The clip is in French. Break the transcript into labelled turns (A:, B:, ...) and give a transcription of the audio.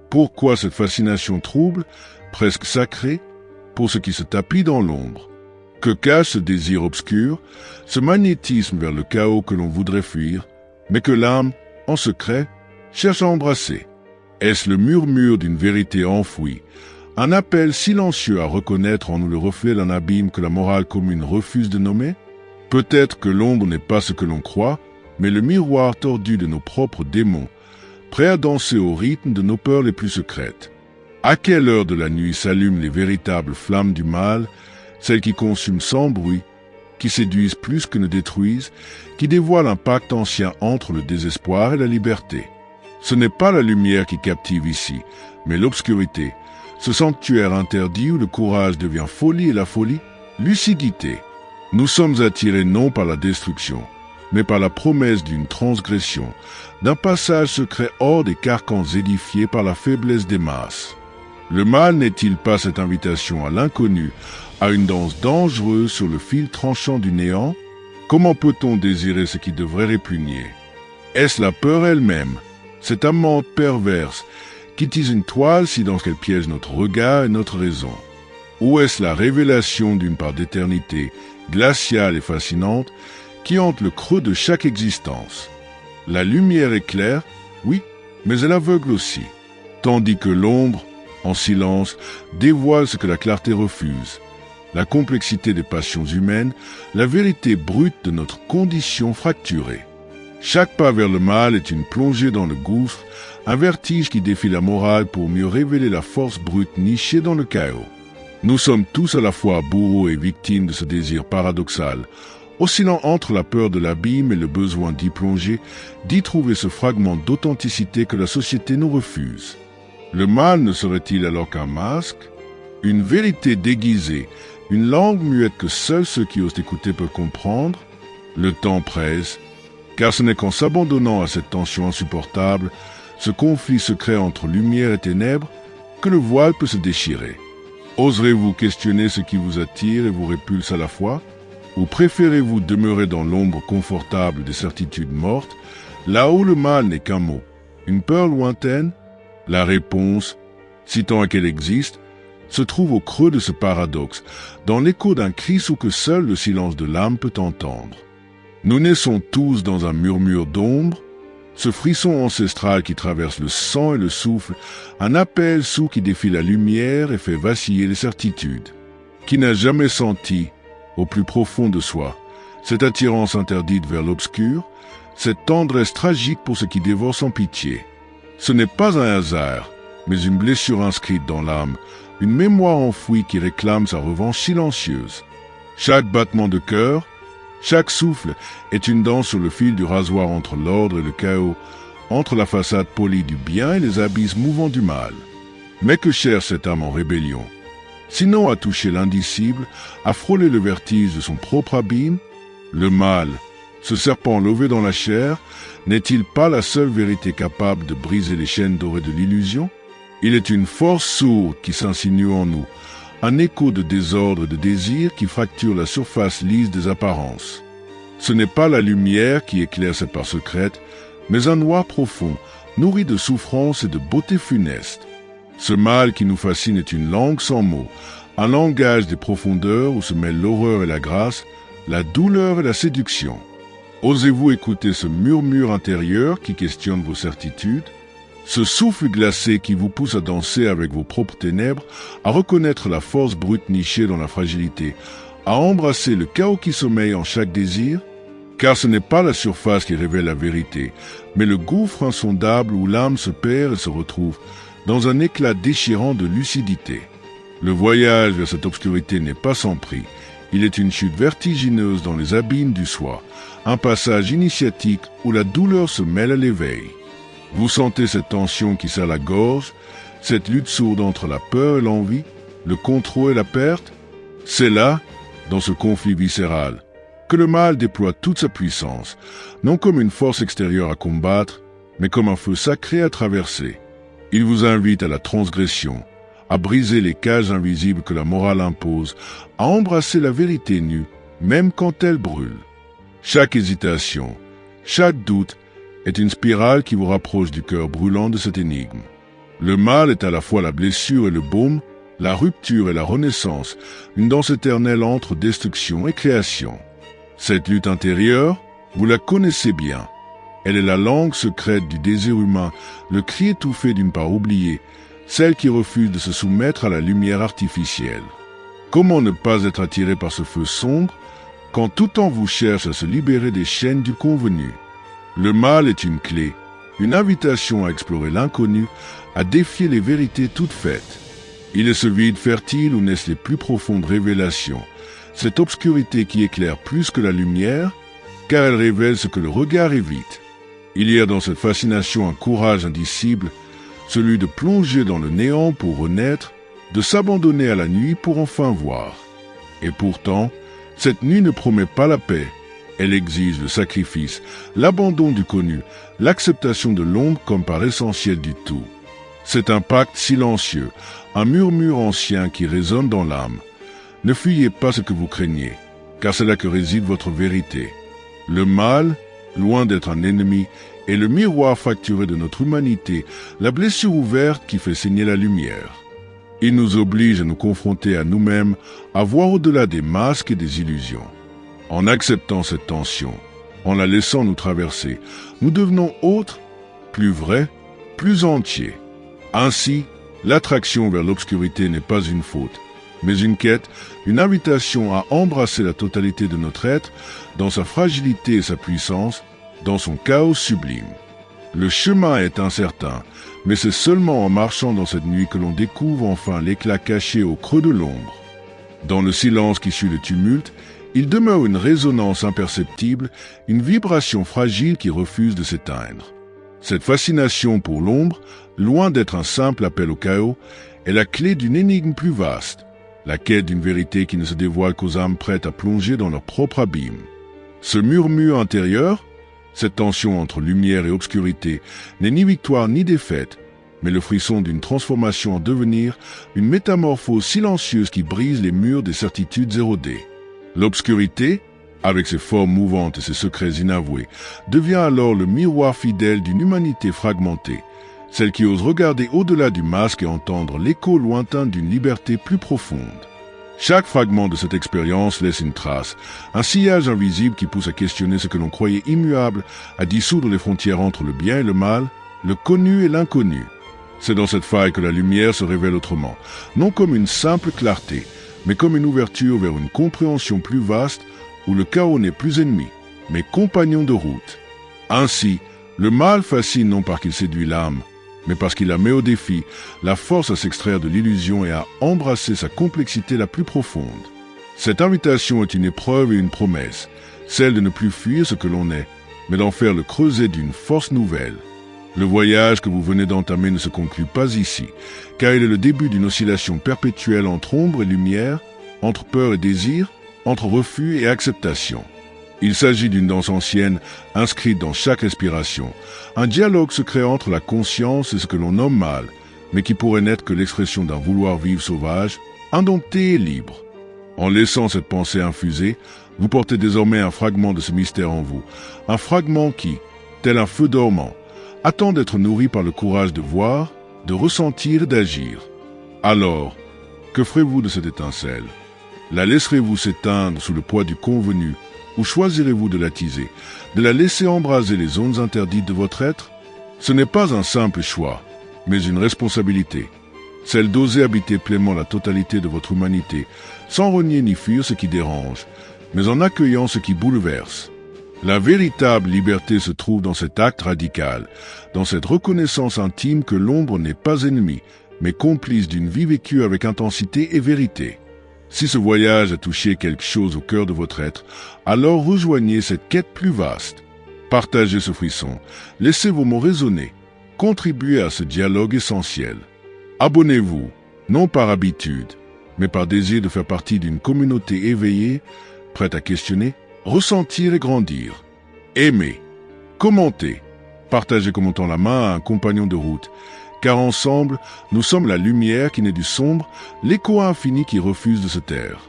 A: Pourquoi cette fascination trouble, presque sacrée, pour ce qui se tapit dans l'ombre? Que cache ce désir obscur, ce magnétisme vers le chaos que l'on voudrait fuir, mais que l'âme, en secret, cherche à embrasser? Est-ce le murmure d'une vérité enfouie, un appel silencieux à reconnaître en nous le reflet d'un abîme que la morale commune refuse de nommer? Peut-être que l'ombre n'est pas ce que l'on croit, mais le miroir tordu de nos propres démons, prêt à danser au rythme de nos peurs les plus secrètes. À quelle heure de la nuit s'allument les véritables flammes du mal, celles qui consument sans bruit, qui séduisent plus que ne détruisent, qui dévoilent un pacte ancien entre le désespoir et la liberté? Ce n'est pas la lumière qui captive ici, mais l'obscurité, ce sanctuaire interdit où le courage devient folie et la folie, lucidité. Nous sommes attirés non par la destruction, mais par la promesse d'une transgression, d'un passage secret hors des carcans édifiés par la faiblesse des masses. Le mal n'est-il pas cette invitation à l'inconnu, à une danse dangereuse sur le fil tranchant du néant? Comment peut-on désirer ce qui devrait répugner? Est-ce la peur elle-même, cette amante perverse, qui tisse une toile si dans qu'elle piège notre regard et notre raison? Ou est-ce la révélation d'une part d'éternité, glaciale et fascinante, qui hante le creux de chaque existence? La lumière éclaire, oui, mais elle aveugle aussi, tandis que l'ombre, en silence, dévoile ce que la clarté refuse, la complexité des passions humaines, la vérité brute de notre condition fracturée. Chaque pas vers le mal est une plongée dans le gouffre, un vertige qui défie la morale pour mieux révéler la force brute nichée dans le chaos. Nous sommes tous à la fois bourreaux et victimes de ce désir paradoxal, oscillant entre la peur de l'abîme et le besoin d'y plonger, d'y trouver ce fragment d'authenticité que la société nous refuse. Le mal ne serait-il alors qu'un masque, une vérité déguisée, une langue muette que seuls ceux qui osent écouter peuvent comprendre? Le temps presse, car ce n'est qu'en s'abandonnant à cette tension insupportable, ce conflit secret entre lumière et ténèbres, que le voile peut se déchirer. Oserez-vous questionner ce qui vous attire et vous répulse à la fois? Ou préférez-vous demeurer dans l'ombre confortable des certitudes mortes, là où le mal n'est qu'un mot, une peur lointaine? La réponse, si tant qu'elle existe, se trouve au creux de ce paradoxe, dans l'écho d'un cri sous que seul le silence de l'âme peut entendre. Nous naissons tous dans un murmure d'ombre, ce frisson ancestral qui traverse le sang et le souffle, un appel sourd qui défie la lumière et fait vaciller les certitudes. Qui n'a jamais senti, au plus profond de soi, cette attirance interdite vers l'obscur, cette tendresse tragique pour ce qui dévore sans pitié? Ce n'est pas un hasard, mais une blessure inscrite dans l'âme, une mémoire enfouie qui réclame sa revanche silencieuse. Chaque battement de cœur, chaque souffle est une danse sur le fil du rasoir entre l'ordre et le chaos, entre la façade polie du bien et les abysses mouvants du mal. Mais que cherche cette âme en rébellion? Sinon à toucher l'indicible, à frôler le vertige de son propre abîme? Le mal, ce serpent lové dans la chair, n'est-il pas la seule vérité capable de briser les chaînes dorées de l'illusion? Il est une force sourde qui s'insinue en nous, un écho de désordre et de désir qui fracture la surface lisse des apparences. Ce n'est pas la lumière qui éclaire cette part secrète, mais un noir profond, nourri de souffrance et de beauté funeste. Ce mal qui nous fascine est une langue sans mots, un langage des profondeurs où se mêlent l'horreur et la grâce, la douleur et la séduction. Osez-vous écouter ce murmure intérieur qui questionne vos certitudes? Ce souffle glacé qui vous pousse à danser avec vos propres ténèbres, à reconnaître la force brute nichée dans la fragilité, à embrasser le chaos qui sommeille en chaque désir? Car ce n'est pas la surface qui révèle la vérité, mais le gouffre insondable où l'âme se perd et se retrouve, dans un éclat déchirant de lucidité. Le voyage vers cette obscurité n'est pas sans prix, il est une chute vertigineuse dans les abîmes du soi, un passage initiatique où la douleur se mêle à l'éveil. Vous sentez cette tension qui serre la gorge, cette lutte sourde entre la peur et l'envie, le contrôle et la perte? C'est là, dans ce conflit viscéral, que le mal déploie toute sa puissance, non comme une force extérieure à combattre, mais comme un feu sacré à traverser. Il vous invite à la transgression, à briser les cages invisibles que la morale impose, à embrasser la vérité nue, même quand elle brûle. Chaque hésitation, chaque doute, est une spirale qui vous rapproche du cœur brûlant de cette énigme. Le mal est à la fois la blessure et le baume, la rupture et la renaissance, une danse éternelle entre destruction et création. Cette lutte intérieure, vous la connaissez bien. Elle est la langue secrète du désir humain, le cri étouffé d'une part oubliée, celle qui refuse de se soumettre à la lumière artificielle. Comment ne pas être attiré par ce feu sombre quand tout en vous cherche à se libérer des chaînes du convenu? Le mal est une clé, une invitation à explorer l'inconnu, à défier les vérités toutes faites. Il est ce vide fertile où naissent les plus profondes révélations, cette obscurité qui éclaire plus que la lumière, car elle révèle ce que le regard évite. Il y a dans cette fascination un courage indicible, celui de plonger dans le néant pour renaître, de s'abandonner à la nuit pour enfin voir. Et pourtant, cette nuit ne promet pas la paix. Elle exige le sacrifice, l'abandon du connu, l'acceptation de l'ombre comme part essentielle du tout. C'est un pacte silencieux, un murmure ancien qui résonne dans l'âme. Ne fuyez pas ce que vous craignez, car c'est là que réside votre vérité. Le mal, loin d'être un ennemi, est le miroir fracturé de notre humanité, la blessure ouverte qui fait saigner la lumière. Il nous oblige à nous confronter à nous-mêmes, à voir au-delà des masques et des illusions. En acceptant cette tension, en la laissant nous traverser, nous devenons autres, plus vrais, plus entiers. Ainsi, l'attraction vers l'obscurité n'est pas une faute, mais une quête, une invitation à embrasser la totalité de notre être, dans sa fragilité et sa puissance, dans son chaos sublime. Le chemin est incertain, mais c'est seulement en marchant dans cette nuit que l'on découvre enfin l'éclat caché au creux de l'ombre. Dans le silence qui suit le tumulte, il demeure une résonance imperceptible, une vibration fragile qui refuse de s'éteindre. Cette fascination pour l'ombre, loin d'être un simple appel au chaos, est la clé d'une énigme plus vaste, la quête d'une vérité qui ne se dévoile qu'aux âmes prêtes à plonger dans leur propre abîme. Ce murmure intérieur, cette tension entre lumière et obscurité, n'est ni victoire ni défaite, mais le frisson d'une transformation en devenir, une métamorphose silencieuse qui brise les murs des certitudes érodées. L'obscurité, avec ses formes mouvantes et ses secrets inavoués, devient alors le miroir fidèle d'une humanité fragmentée, celle qui ose regarder au-delà du masque et entendre l'écho lointain d'une liberté plus profonde. Chaque fragment de cette expérience laisse une trace, un sillage invisible qui pousse à questionner ce que l'on croyait immuable, à dissoudre les frontières entre le bien et le mal, le connu et l'inconnu. C'est dans cette faille que la lumière se révèle autrement, non comme une simple clarté, mais comme une ouverture vers une compréhension plus vaste où le chaos n'est plus ennemi, mais compagnon de route. Ainsi, le mal fascine non parce qu'il séduit l'âme, mais parce qu'il la met au défi, la force à s'extraire de l'illusion et à embrasser sa complexité la plus profonde. Cette invitation est une épreuve et une promesse, celle de ne plus fuir ce que l'on est, mais d'en faire le creuset d'une force nouvelle. Le voyage que vous venez d'entamer ne se conclut pas ici, car il est le début d'une oscillation perpétuelle entre ombre et lumière, entre peur et désir, entre refus et acceptation. Il s'agit d'une danse ancienne, inscrite dans chaque respiration, un dialogue secret entre la conscience et ce que l'on nomme mal, mais qui pourrait n'être que l'expression d'un vouloir vivre sauvage, indompté et libre. En laissant cette pensée infuser, vous portez désormais un fragment de ce mystère en vous, un fragment qui, tel un feu dormant, attend d'être nourri par le courage de voir, de ressentir et d'agir. Alors, que ferez-vous de cette étincelle? La laisserez-vous s'éteindre sous le poids du convenu, ou choisirez-vous de l'attiser, de la laisser embraser les zones interdites de votre être? Ce n'est pas un simple choix, mais une responsabilité, celle d'oser habiter pleinement la totalité de votre humanité, sans renier ni fuir ce qui dérange, mais en accueillant ce qui bouleverse. La véritable liberté se trouve dans cet acte radical, dans cette reconnaissance intime que l'ombre n'est pas ennemie, mais complice d'une vie vécue avec intensité et vérité. Si ce voyage a touché quelque chose au cœur de votre être, alors rejoignez cette quête plus vaste. Partagez ce frisson, laissez vos mots résonner, contribuez à ce dialogue essentiel. Abonnez-vous, non par habitude, mais par désir de faire partie d'une communauté éveillée, prête à questionner, ressentir et grandir. Aimez, commentez, partagez comme on tend la main à un compagnon de route, car ensemble, nous sommes la lumière qui naît du sombre, l'écho infini qui refuse de se taire.